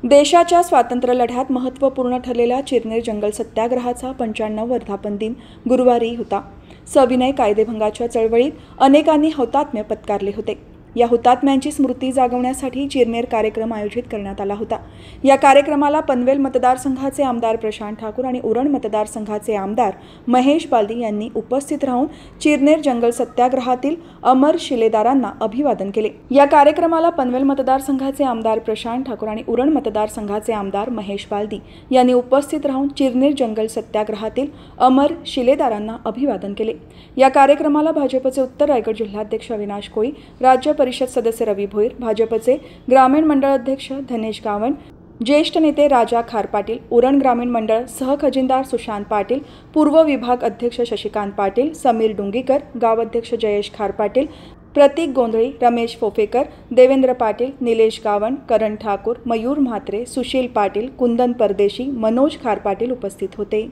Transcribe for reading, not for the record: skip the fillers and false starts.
देशाच्या स्वातंत्र्य लढ्यात महत्त्वपूर्ण ठरलेल्या चिरनेर जंगल सत्याग्रहाचा 95 वर्धापन दिन गुरुवारी होता। सविनय कायदेभंगाच्या चळवळीत अनेकांनी हौतात्म्य पत्कारले होते। या हुतात्म्यांची स्मृती जागवण्यासाठी चिरनेर कार्यक्रम आयोजित करण्यात आला होता। या कार्यक्रमाला पनवेल मतदारसंघाचे आमदार प्रशांत ठाकूर आणि उरण मतदारसंघाचे आमदार महेश बालदी यांनी उपस्थित राहून चिरनेर जंगल सत्याग्रहातील अमर शिलेदारांना अभिवादन केले। या कार्यक्रमाला पनवेल मतदारसंघाचे आमदार प्रशांत ठाकूर आणि उरण मतदारसंघाचे आमदार महेश बालदी यांनी उपस्थित राहून चिरनेर जंगल सत्याग्रहातील अमर शिलेदारांना अभिवादन केले। या कार्यक्रमाला भाजपचे उत्तर रायगड जिल्हाध्यक्ष अविनाश कोळी, राज्य परिषद सदस्य रवी भोईर, भाजपचे ग्रामीण मंडळ अध्यक्ष धनेश गावण, ज्येष्ठ नेते राजा खार पाटील, उरण ग्रामीण मंडळ सहखजिनदार सुशांत पाटील, पूर्व विभाग अध्यक्ष शशिकांत पाटील, समीर डुंगीकर, गाव अध्यक्ष जयेश खार पाटील, प्रतीक गोंधळी, रमेश फोफेकर, देवेंद्र पाटील, निलेश गावण, करण ठाकूर, मयूर म्हात्रे, सुशील पाटील, कुंदन परदेशी, मनोज खार पाटील उपस्थित होते।